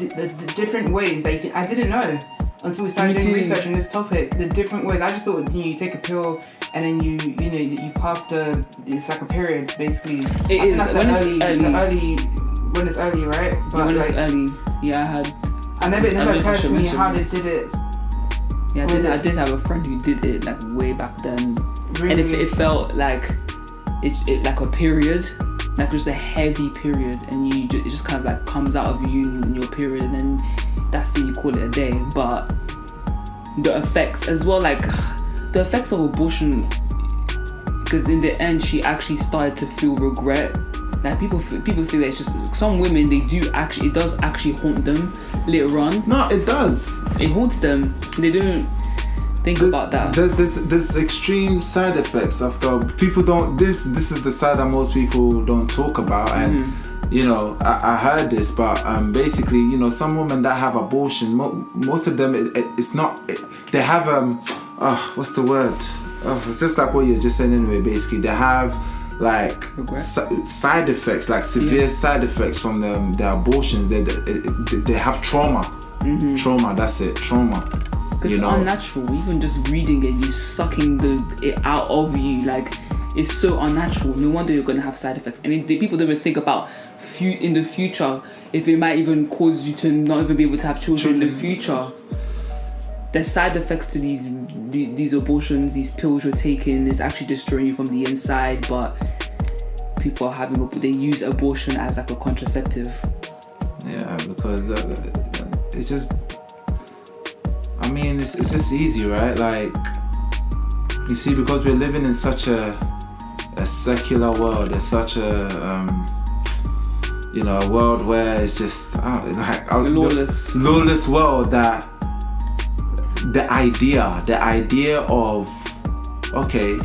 the different ways that you can. I didn't know until we started doing research on this topic. The different ways. I just thought you take a pill and then you pass it's like a period basically. It is when it's early. When it's early, right? But when it's early, yeah, it never occurred to me how they did it. Yeah, I did have a friend who did it like way back then, really? And if it felt like it like a period, like just a heavy period, and it just kind of like comes out of you in your period, and then that's it, you call it a day. But the effects as well, like the effects of abortion, because in the end she actually started to feel regret. Like people feel that it's just some women, it does actually haunt them later on. No, it does. It haunts them. They don't think about that. There's extreme side effects after people don't. This is the side that most people don't talk about, and I heard this, but basically, some women that have abortion, most of them, it's not. They have what's the word? It's just like what you're just saying anyway. Basically, they have like side effects, like severe side effects from their abortions. They have trauma. Mm-hmm. Trauma, that's it, trauma. Because it's unnatural. Even just reading it, you sucking it out of you, like it's so unnatural. No wonder you're gonna have side effects. And people don't even think about in the future if it might even cause you to not even be able to have children in the future. There's side effects to these abortions, these pills you're taking. It's actually destroying you from the inside. But people are they use abortion as like a contraceptive. Yeah, because it's just. I mean, it's just easy, right? Like, you see, because we're living in such a secular world. There's such a world where it's just lawless world that. The idea of, okay,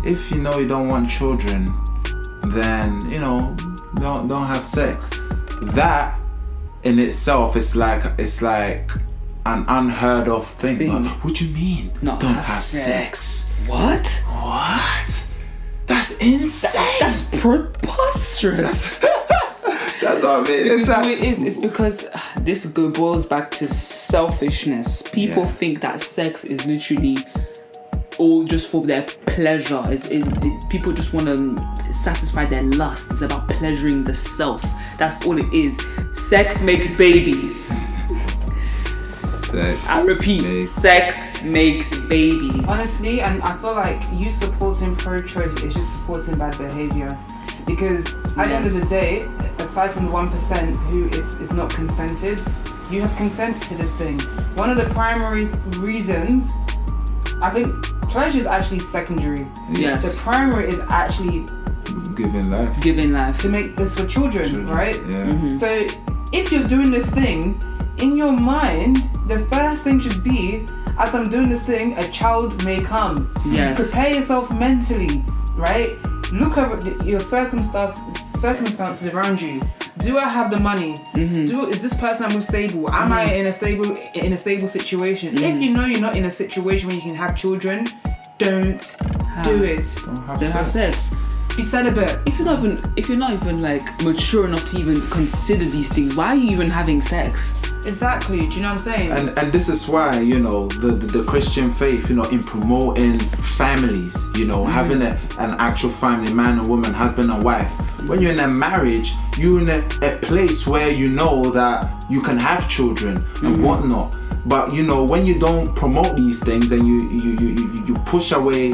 if you don't want children, then don't have sex. That in itself is like an unheard of thing. What do you mean? Don't have sex? What? That's insane. That's preposterous. That's what I mean. It's because this boils back to selfishness. People think that sex is literally all just for their pleasure. People just want to satisfy their lust. It's about pleasuring the self. That's all it is. Sex makes babies. I repeat, sex makes babies. Honestly, and I feel like you supporting pro-choice is just supporting bad behaviour. Because at the end of the day, aside from the 1% who is not consented, you have consented to this thing. One of the primary reasons, I think pleasure is actually secondary. Yes. The primary is actually giving life. To make this for children, right? Yeah. Mm-hmm. So if you're doing this thing, in your mind, the first thing should be, as I'm doing this thing, a child may come. Yes. Prepare yourself mentally, right? Look at your circumstances around you. Do I have the money? Mm-hmm. Is this person I'm with stable? Am I in a stable situation? If you know you're not in a situation where you can have children, don't do it. Don't have sex. Be celibate. If you're not even like mature enough to even consider these things, why are you even having sex? Exactly. Do you know what I'm saying? And this is why the Christian faith, in promoting families, having an actual family, man and woman, husband and wife. When you're in a marriage, you're in a place where you know that you can have children and whatnot. But when you don't promote these things and you push away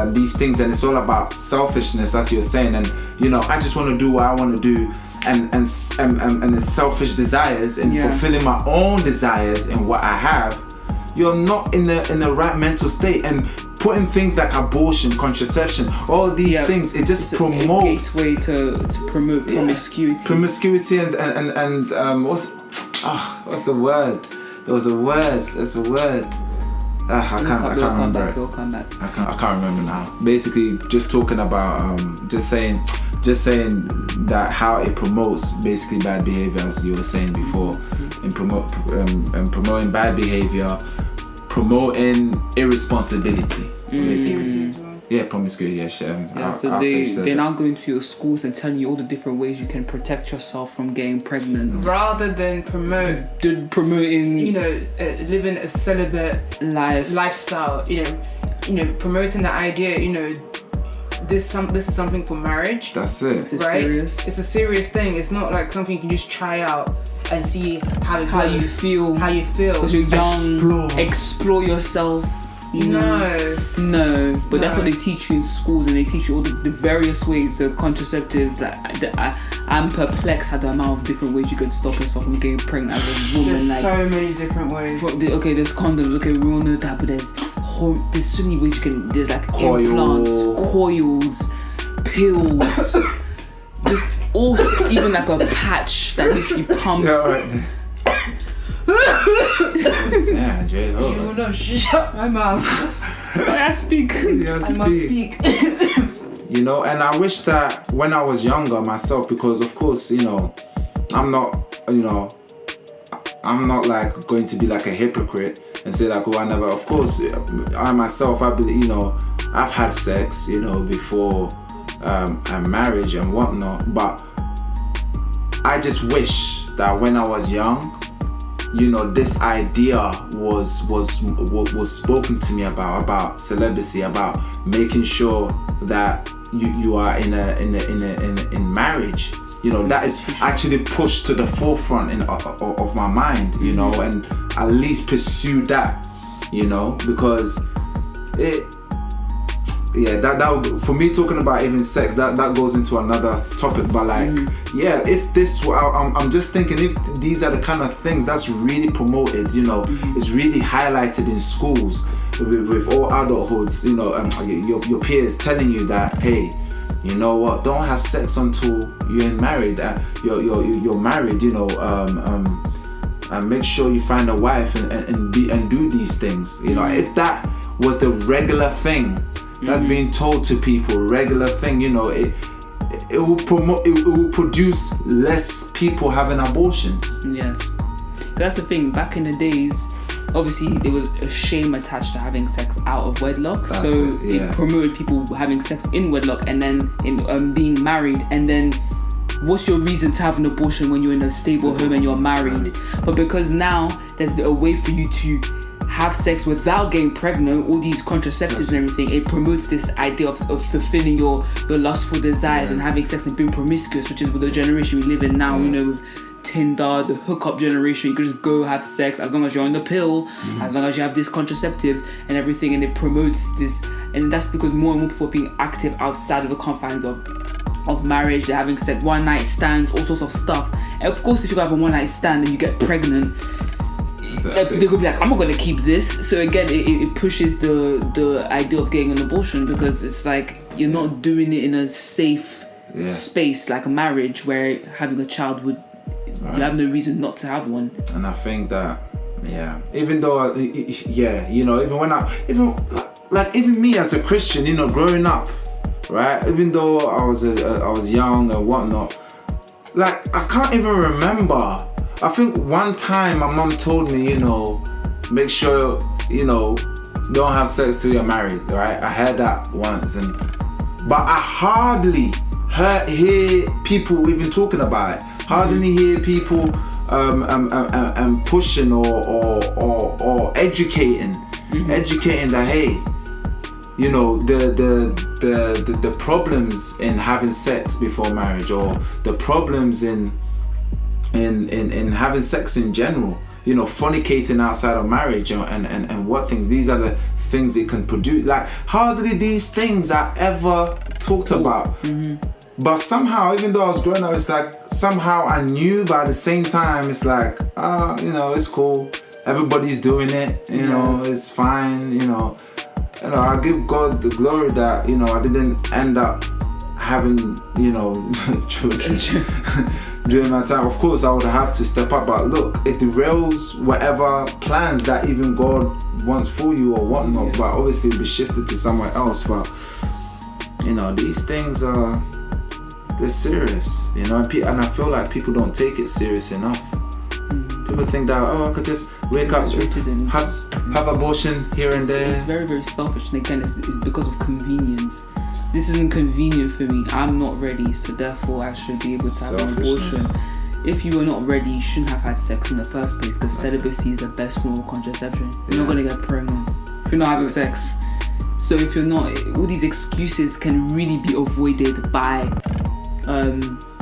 these things, and it's all about selfishness, as you're saying, and I just want to do what I want to do. And selfish desires and fulfilling my own desires in what I have, you're not in the right mental state. And putting things like abortion, contraception, all these things, it just promotes a gateway to promote promiscuity. And what's the word? There's a word. I can't remember it. I can't remember now. Basically, just talking about just saying that how it promotes basically bad behavior, as you were saying before, in promoting bad behavior, promoting irresponsibility. Promiscuity as well. Yeah, promiscuity. So they're now going to your schools and telling you all the different ways you can protect yourself from getting pregnant, rather than promoting living a celibate lifestyle. Promoting the idea. This is something for marriage. That's it. It's serious. It's a serious thing. It's not like something you can just try out and see how you feel. Because you're young. Explore yourself. No. But that's what they teach you in schools, and they teach you all the various ways, the contraceptives. I'm perplexed at the amount of different ways you can stop yourself from getting pregnant as a woman. There's so many different ways. There's condoms. Okay, we all know that, but there's so many ways you can. There's like implants, coils, pills, just all, even like a patch that literally pumps. Yeah, Jay. You know, shut my mouth. I speak. I must speak. And I wish that when I was younger myself, because of course, I'm not like going to be like a hypocrite and say like, I never. Of course, I myself, I believe, I've had sex, before marriage and whatnot. But I just wish that when I was young, this idea was spoken to me about celibacy, about making sure that you are in marriage. That is actually pushed to the forefront of my mind. And at least pursue that. Because that for me, talking about even sex, that goes into another topic. But if this, I'm just thinking, if these are the kind of things that's really promoted, it's really highlighted in schools with all adulthoods, your peers telling you that, hey, you know what, don't have sex until you're married, you're married, and make sure you find a wife and do these things. If that was the regular thing that's being told to people, regular thing, it will produce less people having abortions. Yes, that's the thing. Back in the days, obviously there was a shame attached to having sex out of wedlock. It promoted people having sex in wedlock and then in being married. And then what's your reason to have an abortion when you're in a stable home and you're married? But because now there's a way for you to have sex without getting pregnant, all these contraceptives and everything, it promotes this idea of fulfilling your lustful desires and having sex and being promiscuous, which is with the generation we live in now, with Tinder, the hookup generation. You can just go have sex as long as you're on the pill, as long as you have these contraceptives and everything, and it promotes this. And that's because more and more people are being active outside of the confines of marriage. They're having sex, one night stands, all sorts of stuff. And of course, if you have a one night stand and you get pregnant, they're going to be like, I'm not going to keep this. So again, it pushes the idea of getting an abortion, because it's like you're not doing it in a safe space like a marriage, where having a child would, you have no reason not to have one. And I think that, even though, even me as a Christian, growing up, right? Even though I was young and whatnot, like I can't even remember. I think one time my mom told me, make sure, don't have sex till you're married, right? I heard that once, but I hardly hear people even talking about it. Hardly hear people pushing or educating that, hey, the problems in having sex before marriage, or the problems in having sex in general, fornicating outside of marriage, and what things, these are the things it can produce. Like hardly these things are ever talked about. But somehow, even though I was growing up, it's like somehow I knew, but at the same time it's like, it's cool, everybody's doing it, it's fine, I give God the glory that I didn't end up having children during my time. Of course I would have to step up, but look, it derails whatever plans that even God wants for you or whatnot, but obviously it'll be shifted to somewhere else. But these things they're serious, and I feel like people don't take it serious enough. People think that, I could just wake up, have abortion here and there. It's very, very selfish, and again, it's because of convenience. This isn't convenient for me. I'm not ready, so therefore I should be able to have an abortion. If you were not ready, you shouldn't have had sex in the first place, because celibacy is the best form of contraception. You're not gonna get pregnant if you're not having sex. So if you're not, all these excuses can really be avoided by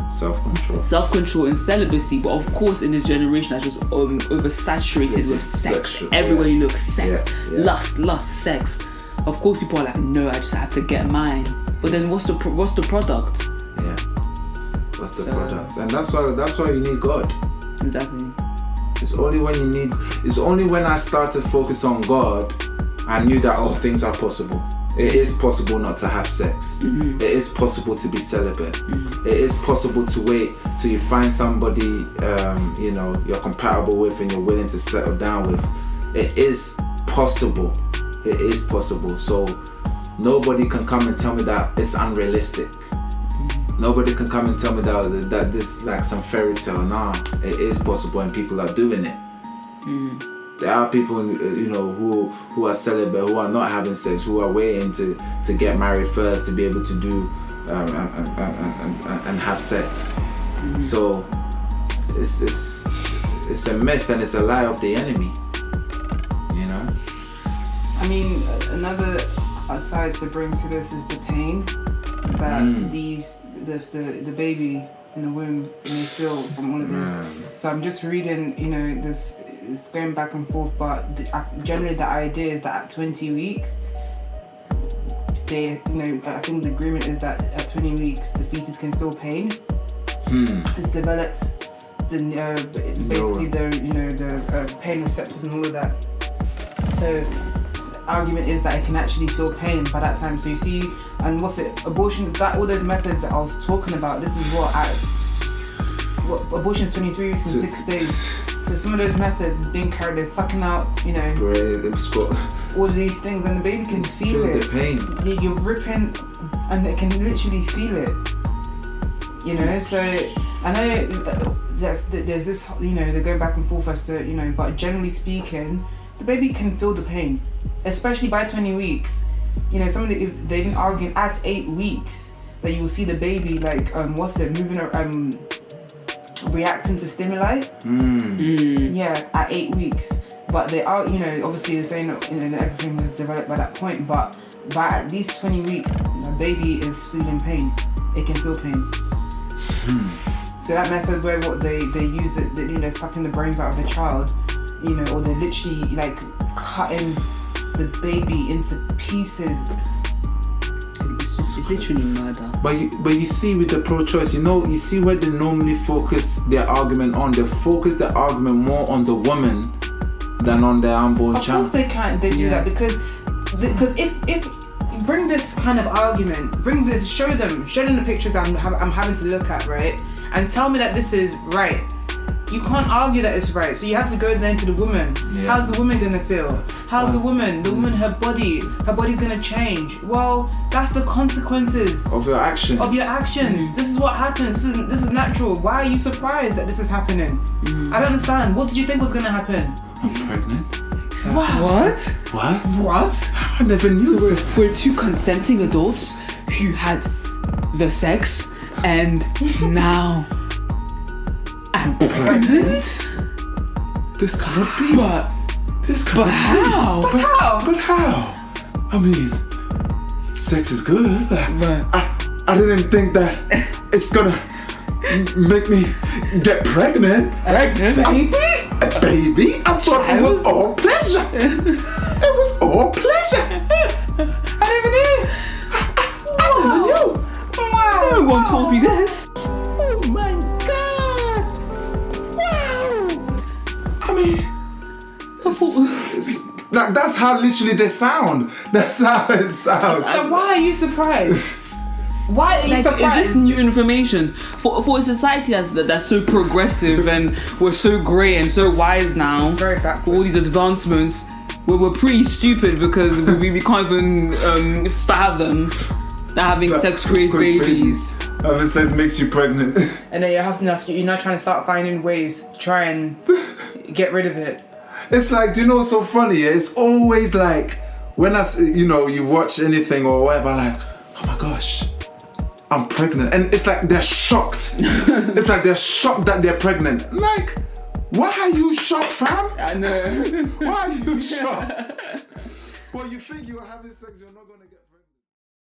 self-control and celibacy. But of course, in this generation that's just oversaturated with sex. Everywhere you look, sex, lust, sex. Of course, people are like, no, I just have to get mine. But then, what's the product? Yeah. What's the product? And that's why you need God. Exactly. It's only when I started to focus on God, I knew that all things are possible. It is possible not to have sex. Mm-hmm. It is possible to be celibate. Mm-hmm. It is possible to wait till you find somebody you're compatible with and you're willing to settle down with. It is possible. It is possible. So nobody can come and tell me that it's unrealistic. Mm-hmm. Nobody can come and tell me that this is like some fairy tale. Nah, it is possible and people are doing it. Mm-hmm. There are people, who are celibate, who are not having sex, who are waiting to get married first to be able to do and have sex. Mm-hmm. So it's a myth and it's a lie of the enemy. I mean, another side to bring to this is the pain that the baby in the womb may feel from all of this. So I'm just reading, this. It's going back and forth, but generally the idea is that at 20 weeks, I think the agreement is that at 20 weeks the fetus can feel pain. It's developed the pain receptors and all of that. So the argument is that it can actually feel pain by that time. So you see, and abortion, that all those methods that I was talking about, this is abortion is 23 weeks and 6 days. So some of those methods is being carried, they're sucking out, all of these things, and the baby can feel it. The pain. You're ripping, and it can literally feel it. So I know there's this, they're going back and forth as to, but generally speaking, the baby can feel the pain, especially by 20 weeks. They've been arguing at 8 weeks that you will see the baby moving around. Reacting to stimuli, at 8 weeks, but they are, obviously they're saying that, everything was developed by that point, but by at least 20 weeks, the baby is feeling pain. It can feel pain. So that method where what they use, they're sucking the brains out of the child, or they're literally cutting the baby into pieces. It's literally murder. But you see with the pro-choice, you see where they normally focus their argument on. They focus their argument more on the woman than on their unborn child. Of course they can. They do that because if bring this kind of argument, show them the pictures I'm having to look at, right, and tell me that this is right. You can't argue that it's right, so you have to go then to the woman. Yeah. How's the woman gonna feel? How's the woman? The woman, her body's gonna change. Well, that's the consequences of your actions. This is what happens. This is natural. Why are you surprised that this is happening? I don't understand. What did you think was gonna happen? I'm pregnant. What? I never knew. So we're two consenting adults who had the sex, and now I'm pregnant? This cannot be. But how? But how? I mean, sex is good. I didn't think that it's gonna make me get pregnant. Baby? I thought it was all pleasure. It was all pleasure. I never knew. I never knew. Wow. No one told me this. Oh my God. Wow. I mean, that's how literally they sound. That's how it sounds. So why are you surprised? Why are you surprised? Is this new information for a society that's so progressive and we're so grey and so wise now? It's very backward. All these advancements, we're pretty stupid because we can't even fathom that having sex creates babies. Having sex makes you pregnant. And then you're now trying to start finding ways to try and get rid of it. It's like, do you know what's so funny? It's always like when you watch anything or whatever, like, oh my gosh, I'm pregnant, and it's like they're shocked. It's like they're shocked that they're pregnant. I'm like, why are you shocked, fam? I know. Why are you shocked? Well, you think you're having sex, you're not gonna get pregnant.